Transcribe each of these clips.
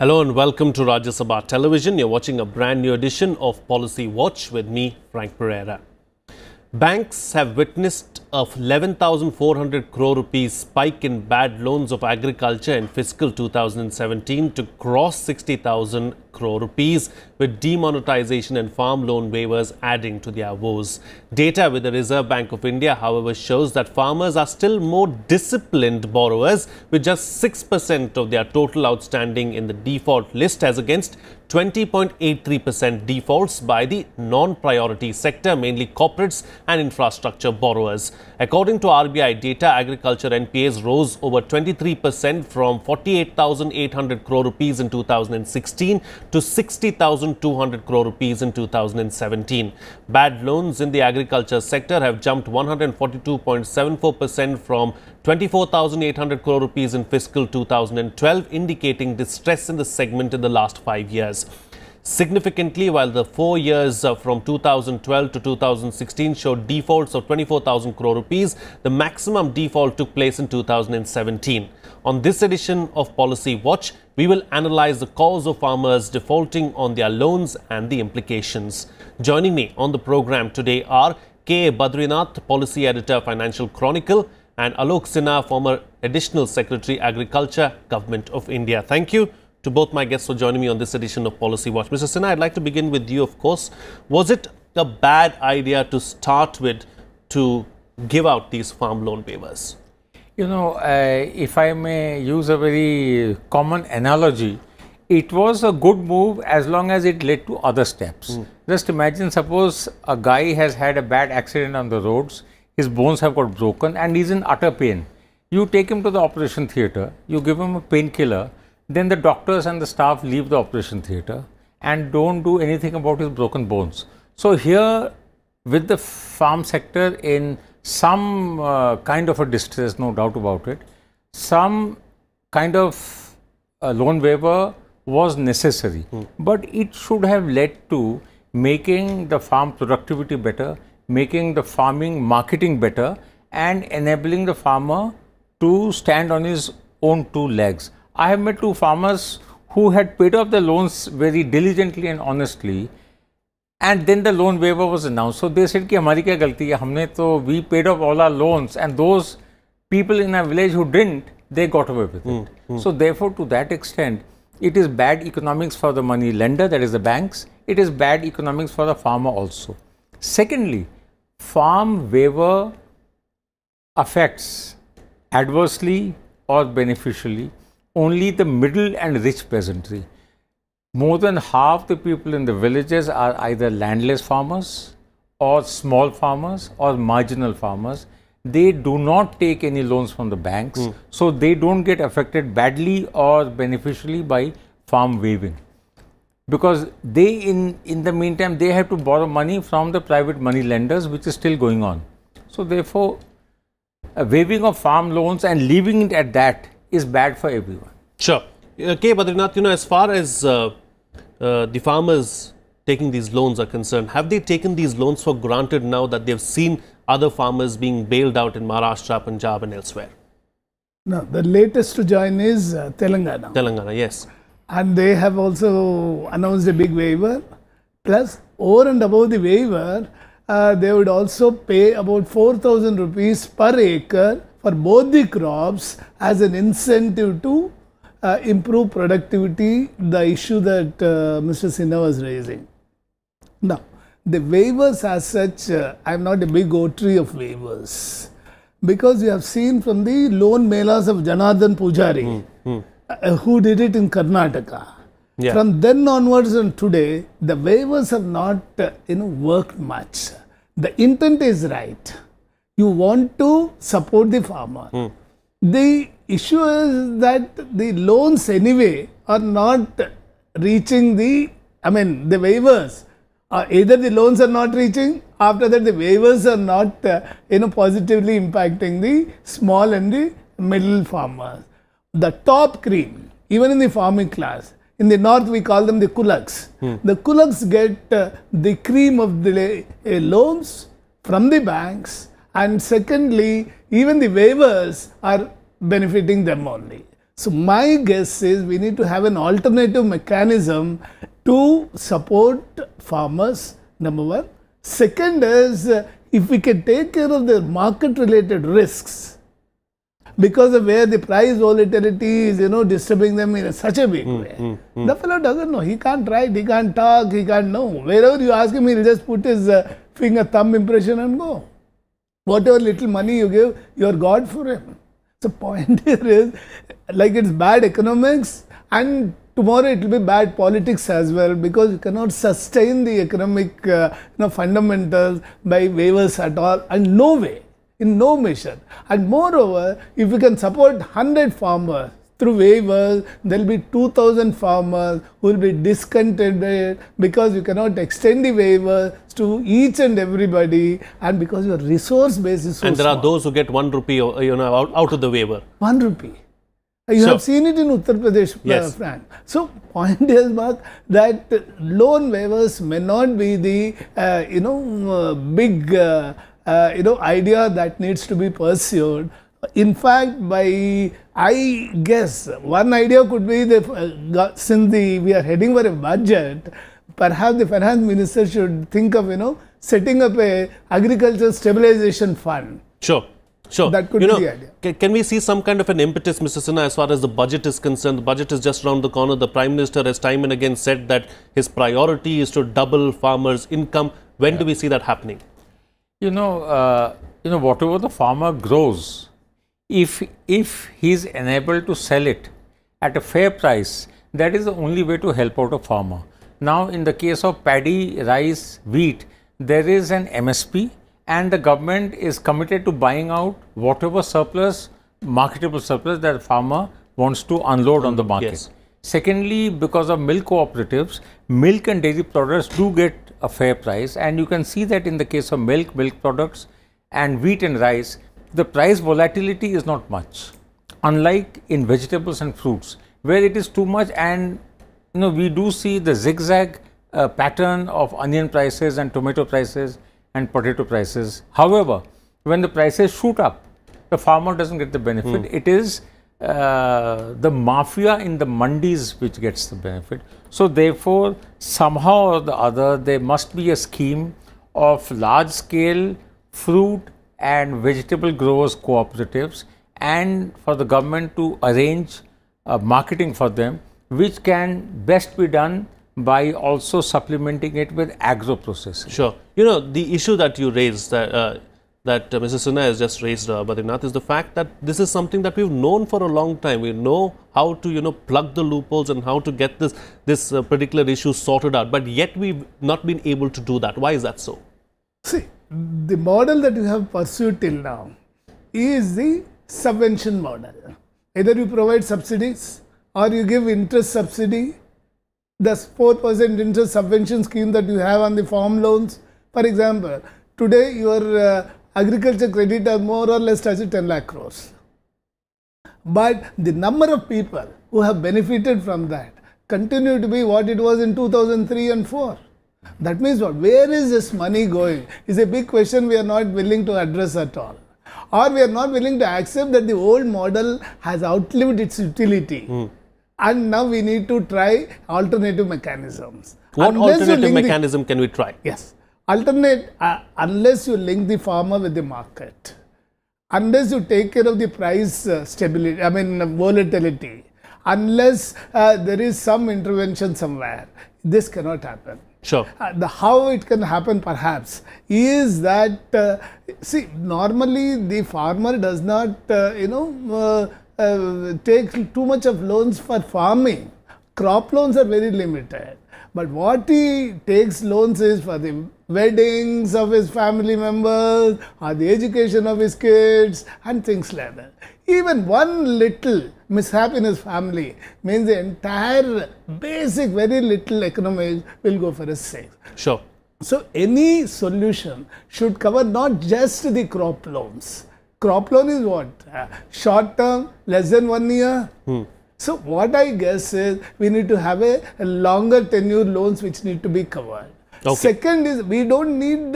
Hello and welcome to Rajya Sabha Television. You're watching a brand new edition of Policy Watch with me, Frank Pereira. Banks have witnessed a 11,400 crore rupees spike in bad loans of agriculture in fiscal 2017 to cross 60,000 crore rupees, with demonetization and farm loan waivers adding to their woes. Data with the Reserve Bank of India, however, shows that farmers are still more disciplined borrowers, with just 6% of their total outstanding in the default list as against 20.83% defaults by the non-priority sector, mainly corporates and infrastructure borrowers. According to RBI data, agriculture NPAs rose over 23% from 48,800 crore rupees in 2016 to 60,200 crore rupees in 2017. Bad loans in the agriculture sector have jumped 142.74% from 24,800 crore rupees in fiscal 2012, indicating distress in the segment in the last 5 years. Significantly, while the 4 years from 2012 to 2016 showed defaults of 24,000 crore rupees, the maximum default took place in 2017. On this edition of Policy Watch, we will analyze the cause of farmers defaulting on their loans and the implications. Joining me on the program today are Badarinath, Policy Editor, Financial Chronicle, and Alok, Sinha, former Additional Secretary, Agriculture, Government of India. Thank you to both my guests for joining me on this edition of Policy Watch. Mr. Sinha, I'd like to begin with you, of course. Was it a bad idea to start with to give out these farm loan waivers? You know, if I may use a very common analogy, it was a good move as long as it led to other steps. Just imagine, suppose a guy has had a bad accident on the roads, his bones have got broken and he's in utter pain. You take him to the operation theatre, you give him a painkiller, then the doctors and the staff leave the operation theatre and don't do anything about his broken bones. So here, with the farm sector in some kind of a distress, no doubt about it, some kind of loan waiver was necessary, but it should have led to making the farm productivity better, making the farming marketing better, and enabling the farmer to stand on his own two legs. I have met two farmers who had paid off the loans very diligently and honestly, and then the loan waiver was announced. So they said कि हमारी क्या गलती है, हमने तो we paid off all our loans, and those people in our village who didn't, they got away with it. So therefore, to that extent, it is bad economics for the money lender, that is the banks. It is bad economics for the farmer also. Secondly, farm waiver affects adversely or beneficially only the middle and rich peasantry. More than half the people in the villages are either landless farmers or small farmers or marginal farmers. They do not take any loans from the banks, so they don't get affected badly or beneficially by farm waiving. Because they, in the meantime, they have to borrow money from the private money lenders, which is still going on. So therefore, a waiving of farm loans and leaving it at that is bad for everyone. Sure. Badarinath, as far as the farmers taking these loans are concerned, have they taken these loans for granted now that they've seen other farmers being bailed out in Maharashtra, Punjab and elsewhere? No, the latest to join is Telangana. Telangana, yes. And they have also announced a big waiver. Plus, over and above the waiver, they would also pay about 4,000 rupees per acre for both the crops as an incentive to improve productivity, the issue that Mr. Sinha was raising. Now, the waivers as such, I am not a big votary of waivers, because we have seen from the loan melas of Janardhan Pujari, who did it in Karnataka. Yeah. From then onwards and today, the waivers have not worked much. The intent is right. You want to support the farmer. The issue is that the loans anyway are not reaching the waivers. Either the loans are not reaching, after that the waivers are not positively impacting the small and the middle farmers. The top cream, even in the farming class, in the north we call them the kulaks. The kulaks get the cream of the loans from the banks, and secondly, even the waivers are benefiting them only. So my guess is we need to have an alternative mechanism to support farmers, number one. Second is if we can take care of the market related risks, because of where the price volatility is, disturbing them in such a big way. The fellow doesn't know. He can't write, he can't talk, he can't know. Wherever you ask him, he'll just put his finger thumb impression and go. Whatever little money you give, you're God for him. So point here is, like it's bad economics, and tomorrow it will be bad politics as well, because you cannot sustain the economic fundamentals by waivers at all, and no way. In no measure. And moreover, if we can support 100 farmers through waivers, there will be 2,000 farmers who will be discontented because you cannot extend the waiver to each and everybody, and because your resource base is so And there small. are those who get 1 rupee out of the waiver. 1 rupee. You have seen it in Uttar Pradesh, yes. Frank. So, point is, Mark, that loan waivers may not be the, big idea that needs to be pursued. In fact, I guess one idea could be that since we are heading for a budget, perhaps the finance minister should think of setting up a agriculture stabilization fund. Sure. That could be the idea. Can we see some kind of an impetus, Mr. Sinha, as far as the budget is concerned? The budget is just around the corner. The Prime Minister has time and again said that his priority is to double farmers' income. When do we see that happening? Whatever the farmer grows, if he's enabled to sell it at a fair price, that is the only way to help out a farmer. Now, in the case of paddy, rice, wheat, there is an MSP, and the government is committed to buying out whatever surplus, marketable surplus that the farmer wants to unload on the market. Yes. Secondly, because of milk cooperatives, milk and dairy products do get a fair price, and you can see that in the case of milk products and wheat and rice, the price volatility is not much, unlike in vegetables and fruits, where it is too much. And we do see the zigzag pattern of onion prices and tomato prices and potato prices. However, when the prices shoot up, the farmer doesn't get the benefit. It is the mafia in the mandis which gets the benefit. So therefore, somehow or the other, there must be a scheme of large scale fruit and vegetable growers cooperatives, and for the government to arrange marketing for them, which can best be done by also supplementing it with agro processing. Sure. The issue that you raised, that Mr. Sinha has just raised, Badarinath, is the fact that this is something that we've known for a long time. We know how to, plug the loopholes and how to get this particular issue sorted out. But yet we've not been able to do that. Why is that so? See, the model that you have pursued till now is the subvention model. Either you provide subsidies or you give interest subsidy. The 4% interest subvention scheme that you have on the farm loans. For example, today your agriculture credit are more or less touching 10 lakh crores. But the number of people who have benefited from that continue to be what it was in 2003 and 4. That means what? Where is this money going? Is a big question we are not willing to address at all. Or we are not willing to accept that the old model has outlived its utility. And now we need to try alternative mechanisms. What alternative mechanism can we try? Yes. Unless you link the farmer with the market, unless you take care of the price stability, volatility, unless there is some intervention somewhere, this cannot happen. Sure. How it can happen perhaps is that, normally the farmer does not, take too much of loans for farming. Crop loans are very limited. But what he takes loans is for the weddings of his family members or the education of his kids and things like that. Even one little mishap in his family means the entire basic, very little economics will go for a sake. Sure. So any solution should cover not just the crop loans. Crop loan is what? Short term, less than 1 year. So what I guess is we need to have a longer tenure loans which need to be covered. Okay. Second is we don't need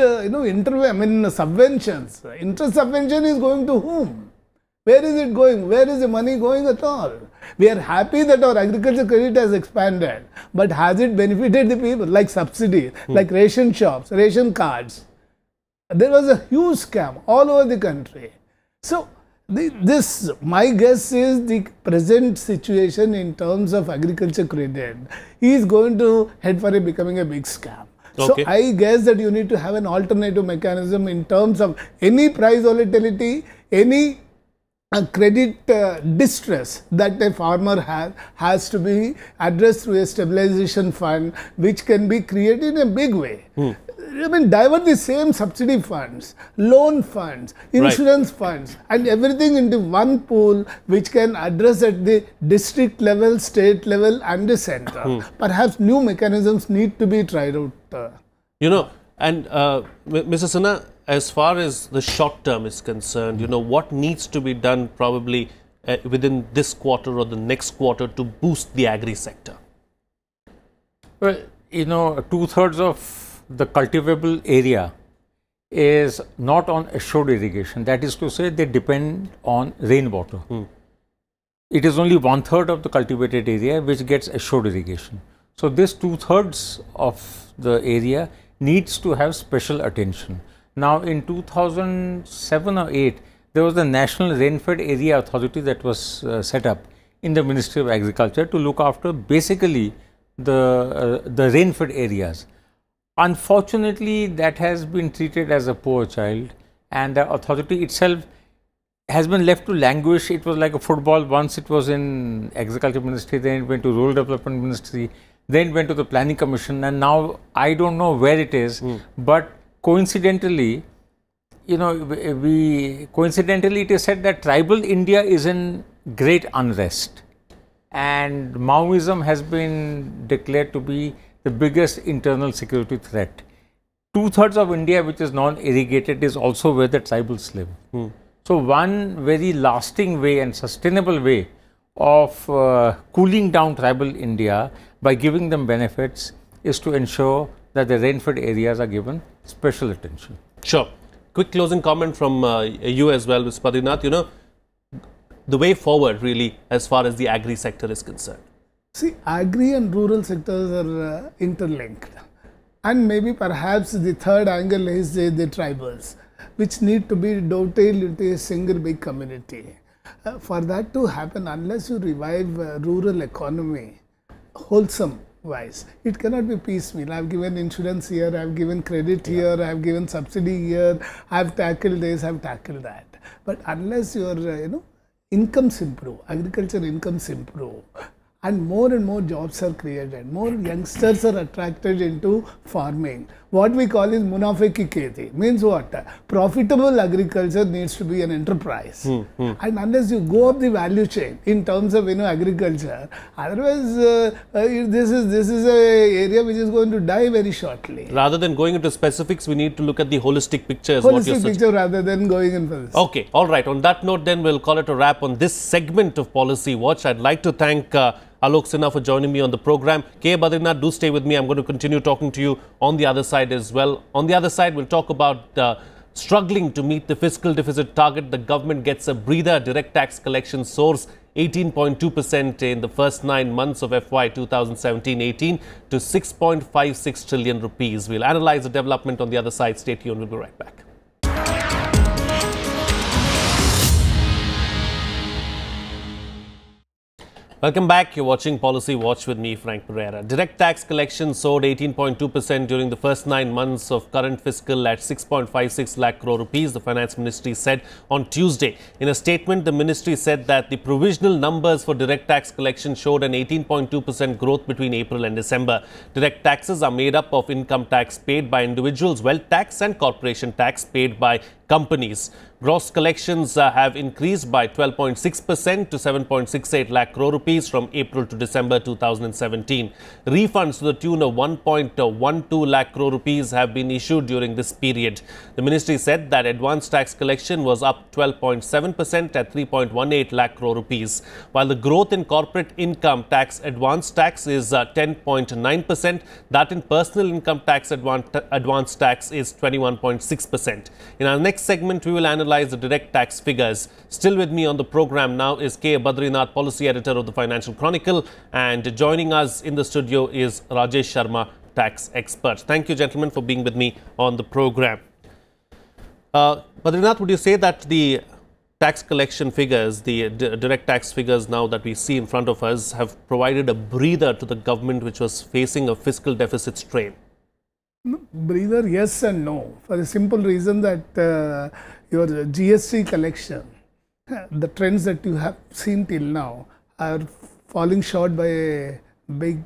subventions. Interest subvention is going to whom? Where is it going? Where is the money going at all? We are happy that our agriculture credit has expanded, but has it benefited the people? Like subsidies, like ration shops, ration cards. There was a huge scam all over the country. So, my guess is the present situation in terms of agriculture credit is going to head for becoming a big scam. Okay. So, I guess that you need to have an alternative mechanism in terms of any price volatility, any credit distress that a farmer has to be addressed through a stabilization fund, which can be created in a big way. I mean, divert the same subsidy funds, loan funds, insurance funds, and everything into one pool, which can address at the district level, state level, and the center. Perhaps new mechanisms need to be tried out. You know, and Mr. Sinha, as far as the short term is concerned, you know, what needs to be done probably within this quarter or the next quarter to boost the agri sector? Well, you know, 2/3 of the cultivable area is not on assured irrigation. That is to say, they depend on rainwater. It is only 1/3 of the cultivated area which gets assured irrigation. So, this 2/3 of the area needs to have special attention. Now, in 2007 or 8, there was the National Rainfed Area Authority that was set up in the Ministry of Agriculture to look after basically the rainfed areas. Unfortunately, that has been treated as a poor child, and the authority itself has been left to languish. It was like a football. Once it was in Agriculture Ministry, then it went to Rural Development Ministry, then it went to the Planning Commission, and now I don't know where it is. But coincidentally, you know, coincidentally it is said that tribal India is in great unrest, and Maoism has been declared to be the biggest internal security threat. 2/3 of India, which is non-irrigated, is also where the tribals live. So, one very lasting way and sustainable way of cooling down tribal India by giving them benefits is to ensure that the rainfed areas are given special attention. Sure. Quick closing comment from you as well, Ms. Badarinath. You know, the way forward really as far as the agri sector is concerned. See, agri and rural sectors are interlinked, and maybe perhaps the third angle is the tribals, which need to be dovetailed into a single big community. For that to happen, unless you revive rural economy wholesome wise, it cannot be piecemeal. I have given insurance here, I have given credit here, I have given subsidy here, I have tackled this, I have tackled that. But unless your incomes improve, agriculture incomes improve, and more jobs are created, more youngsters are attracted into farming. What we call is munafe ki kheti, means what? Profitable agriculture needs to be an enterprise. And unless you go up the value chain in terms of agriculture, otherwise this is a area which is going to die very shortly. Rather than going into specifics, we need to look at the holistic picture. Holistic picture rather than going in for this. Okay, all right. On that note, then we'll call it a wrap on this segment of Policy Watch. I'd like to thank Alok Sinha for joining me on the program. K. Badarinath, do stay with me. I'm going to continue talking to you on the other side as well. On the other side, we'll talk about struggling to meet the fiscal deficit target. The government gets a breather. Direct tax collection soars 18.2% in the first 9 months of FY 2017-18 to 6.56 trillion rupees. We'll analyze the development on the other side. Stay tuned. We'll be right back. Welcome back. You're watching Policy Watch with me, Frank Pereira. Direct tax collection soared 18.2% during the first 9 months of current fiscal at 6.56 lakh crore rupees, the Finance Ministry said on Tuesday. In a statement, the ministry said that the provisional numbers for direct tax collection showed an 18.2% growth between April and December. Direct taxes are made up of income tax paid by individuals, wealth tax and corporation tax paid by companies. Gross collections have increased by 12.6% to 7.68 lakh crore rupees from April to December 2017. Refunds to the tune of 1.12 lakh crore rupees have been issued during this period. The ministry said that advance tax collection was up 12.7% at 3.18 lakh crore rupees, while the growth in corporate income tax advance tax is 10.9%. That in personal income tax advance tax is 21.6%. In our next next segment, we will analyze the direct tax figures. Still with me on the program now is Badarinath, policy editor of the Financial Chronicle, and joining us in the studio is Rajesh Sharma, tax expert. Thank you, gentlemen, for being with me on the program. Badarinath, would you say that the tax collection figures, the direct tax figures now that we see in front of us, have provided a breather to the government which was facing a fiscal deficit strain? Breather, yes and no, for the simple reason that your GST collection, the trends that you have seen till now are falling short by a big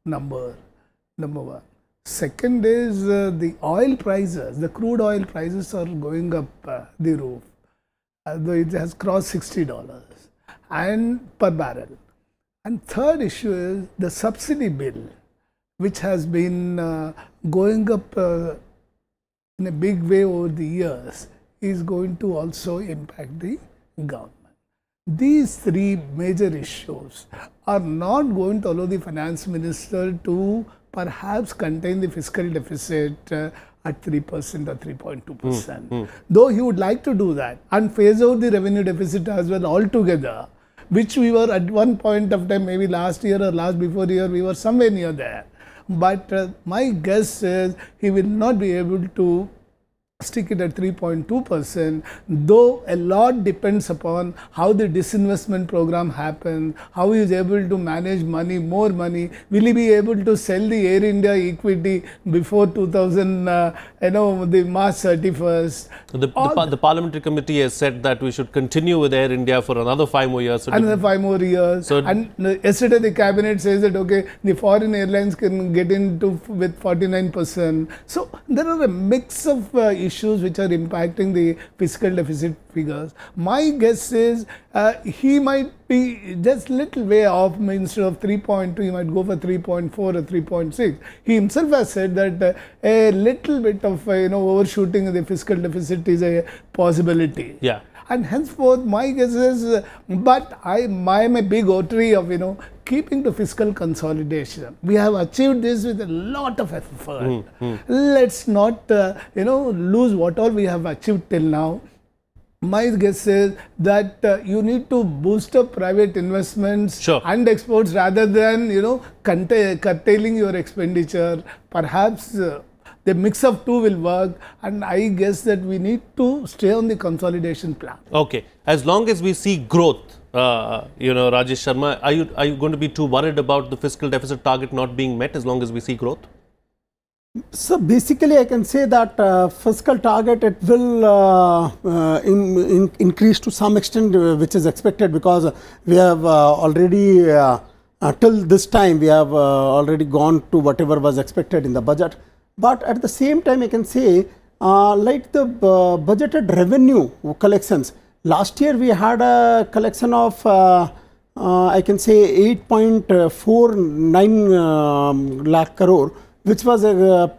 number one. Second is the oil prices, the crude oil prices are going up the roof. Though it has crossed $60 and per barrel. And third issue is the subsidy bill, which has been going up in a big way over the years, is going to also impact the government. These three major issues are not going to allow the finance minister to perhaps contain the fiscal deficit at 3% or 3.2%. Though he would like to do that and phase out the revenue deficit as well altogether, which we were at one point of time, maybe last year or last before year, we were somewhere near there. But my guess is he will not be able to stick it at 3.2%, though a lot depends upon how the disinvestment program happens, how he is able to manage money, more money. Will he be able to sell the Air India equity before the March 31st? The parliamentary committee has said that we should continue with Air India for another 5 more years. So another 5 more years. So and yesterday the cabinet says that, okay, the foreign airlines can get into with 49%. So there are a mix of issues which are impacting the fiscal deficit figures. My guess is he might be just little way off. Instead of 3.2, he might go for 3.4 or 3.6. He himself has said that a little bit of overshooting the fiscal deficit is a possibility. Yeah. And henceforth, my guess is, but I am a big votary of, keeping to fiscal consolidation. We have achieved this with a lot of effort. Let's not, lose what all we have achieved till now. My guess is that you need to boost up private investments and exports rather than, curtailing your expenditure. Perhaps the mix of two will work, and I guess that we need to stay on the consolidation plan. Okay. As long as we see growth, Rajesh Sharma, are you going to be too worried about the fiscal deficit target not being met as long as we see growth? So basically, I can say that fiscal target, it will increase to some extent, which is expected, because we have already till this time we have already gone to whatever was expected in the budget. But at the same time, I can say like the budgeted revenue collections. Last year we had a collection of I can say 8.49 lakh crore, which was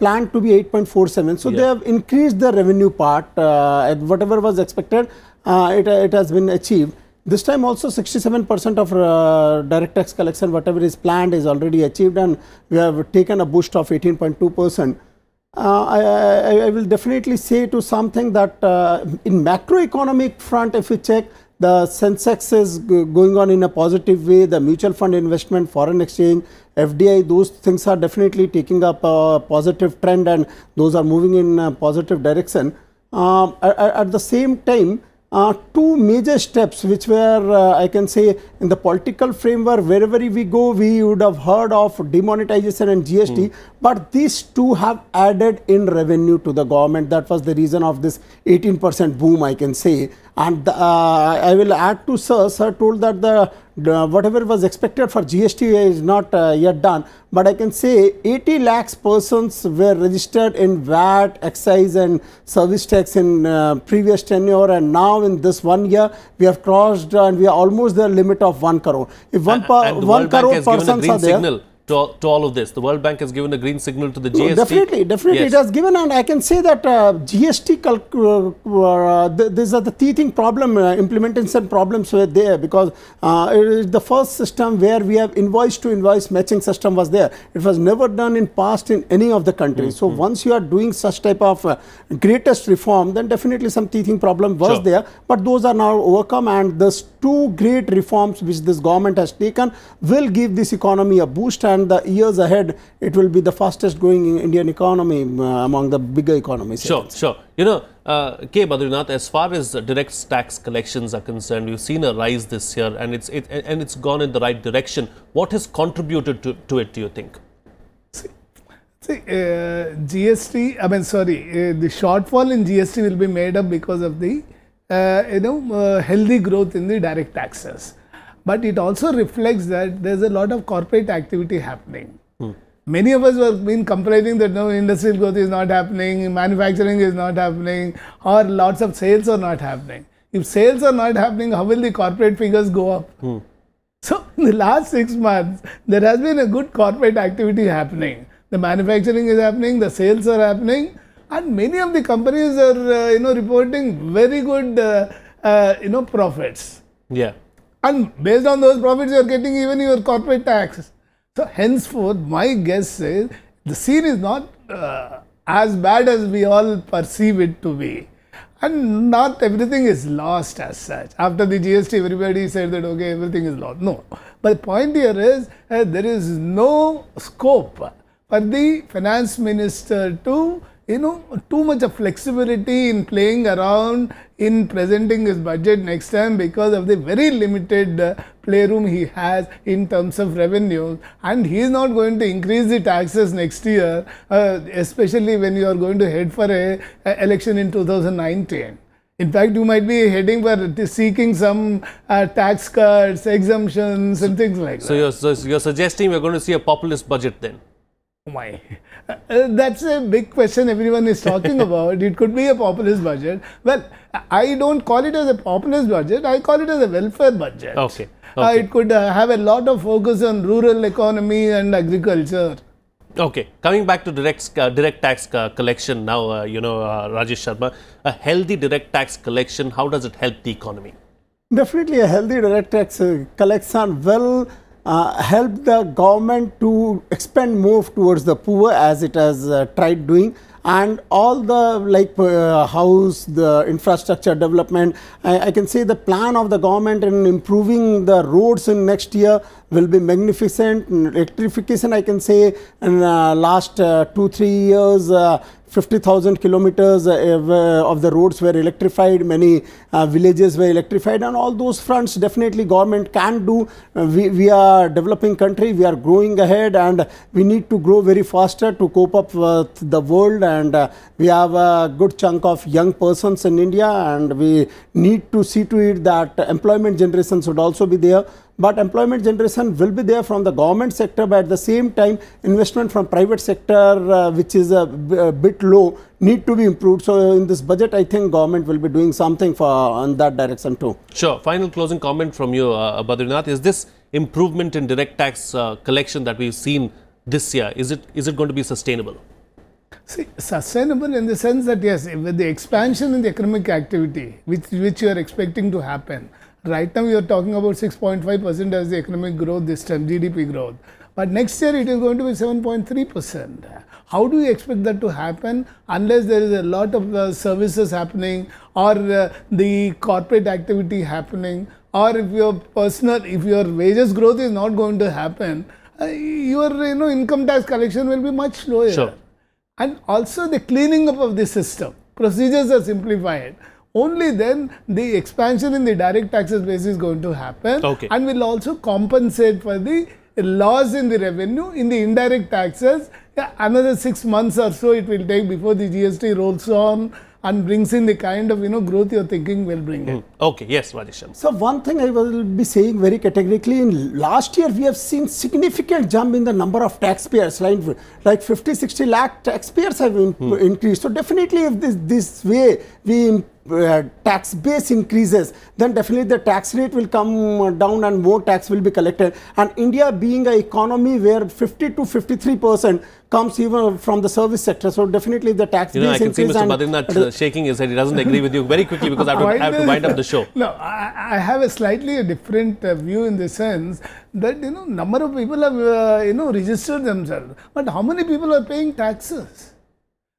planned to be 8.47. So they have increased the revenue part. Whatever was expected, it has been achieved. This time also 67% of direct tax collection, whatever is planned, is already achieved, and we have taken a boost of 18.2%. I will definitely say to something that in macroeconomic front, if you check, the Sensex is going on in a positive way. The mutual fund investment, foreign exchange, FDI, those things are definitely taking up a positive trend, and those are moving in a positive direction. At the same time, two major steps which were, I can say, in the political framework, wherever we go, we would have heard of demonetization and GST, but these two have added in revenue to the government. That was the reason of this 18% boom, I can say. And I will add to Sir told that the whatever was expected for GST is not yet done, but I can say 80 lakhs persons were registered in VAT, excise and service tax in previous tenure, and now in this 1 year we have crossed and we are almost the limit of 1 crore. If one crore persons are there, to all of this? The World Bank has given a green signal to the GST. Definitely, Yes. it has given, and I can say that GST, these are the teething problem, implementation problems were there, because it is the first system where we have invoice to invoice matching system was there. It was never done in past in any of the countries. So once you are doing such type of greatest reform, then definitely some teething problem was there, but those are now overcome, and those two great reforms which this government has taken will give this economy a boost, and the years ahead it will be the fastest growing Indian economy among the bigger economies. Sure. You know, K. Badarinath, as far as direct tax collections are concerned, we've seen a rise this year, and it's gone in the right direction. What has contributed to it, do you think? GST, the shortfall in GST will be made up because of the healthy growth in the direct taxes. But it also reflects that there's a lot of corporate activity happening. Many of us have been complaining that no, industrial growth is not happening, manufacturing is not happening, or lots of sales are not happening. If sales are not happening, how will the corporate figures go up? So in the last 6 months, there has been a good corporate activity happening. The manufacturing is happening, the sales are happening, and many of the companies are reporting very good profits. Yeah. And based on those profits, you are getting even your corporate tax. So henceforth, my guess is the scene is not as bad as we all perceive it to be. And not everything is lost as such. After the GST, everybody said that, okay, everything is lost. No. But the point here is, there is no scope for the finance minister to, too much of flexibility in playing around in presenting his budget next time, because of the very limited playroom he has in terms of revenue, and he is not going to increase the taxes next year, especially when you are going to head for a election in 2019. In fact, you might be heading for seeking some tax cuts, exemptions and things like that. So you're suggesting we're going to see a populist budget then? Oh my. That's a big question everyone is talking about. It could be a populist budget. Well, I don't call it as a populist budget. I call it as a welfare budget. Okay. It could have a lot of focus on rural economy and agriculture. Okay. Coming back to direct tax collection now, Rajesh Sharma, a healthy direct tax collection, how does it help the economy? Definitely a healthy direct tax collection will help the government to expend more towards the poor, as it has tried doing, and all the house, the infrastructure development. I can say the plan of the government in improving the roads in next year will be magnificent. Electrification, I can say in last 2-3 years, 50,000 kilometers of the roads were electrified, many villages were electrified, and all those fronts definitely government can do. We are developing country, we are growing ahead, and we need to grow very faster to cope up with the world, and we have a good chunk of young persons in India, and we need to see to it that employment generation should also be there. But employment generation will be there from the government sector, but at the same time investment from private sector, which is a bit low, need to be improved. So in this budget, I think government will be doing something on that direction too. Sure. Final closing comment from you, Badarinath. Is this improvement in direct tax collection that we've seen this year, is it going to be sustainable? See, sustainable in the sense that yes, with the expansion in the economic activity, which you are expecting to happen. Right now, we are talking about 6.5% as the economic growth this time, GDP growth. But next year, it is going to be 7.3%. How do you expect that to happen unless there is a lot of services happening, or the corporate activity happening, or if your wages growth is not going to happen, your income tax collection will be much lower. Sure. And also the cleaning up of the system. Procedures are simplified. Only then the expansion in the direct taxes base is going to happen, and will also compensate for the loss in the revenue in the indirect taxes. Another 6 months or so it will take before the GST rolls on and brings in the kind of growth you're thinking will bring in. Okay, yes, Rajesh. So one thing I will be saying very categorically, in last year we have seen significant jump in the number of taxpayers, like 50-60 lakh taxpayers have increased. So definitely if this way we tax base increases, then definitely the tax rate will come down and more tax will be collected. And India being an economy where 50 to 53% comes even from the service sector, so definitely the tax base I can see increase. Mr. Badarinath shaking his head. He doesn't agree with you. Very quickly, because I have to wind up the show. No, I have a slightly different view in the sense that, number of people have, registered themselves. But how many people are paying taxes?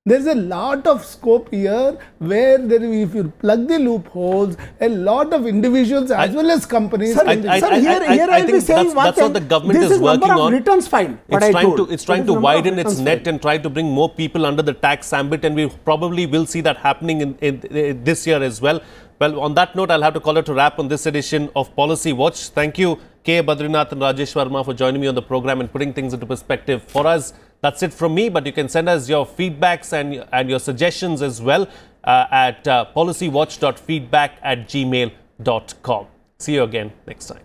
There's a lot of scope here where if you plug the loopholes, a lot of individuals as well as companies. Sir, here I'll be saying one that's thing. what the government this is working number of on. Returns filed. It's trying to widen its net and try to bring more people under the tax ambit, and we probably will see that happening in this year as well. Well, on that note, I'll have to call it a wrap on this edition of Policy Watch. Thank you, K. Badarinath and Rajesh Sharma, for joining me on the program and putting things into perspective for us. That's it from me, but you can send us your feedbacks and your suggestions as well at policywatch.feedback@gmail.com. See you again next time.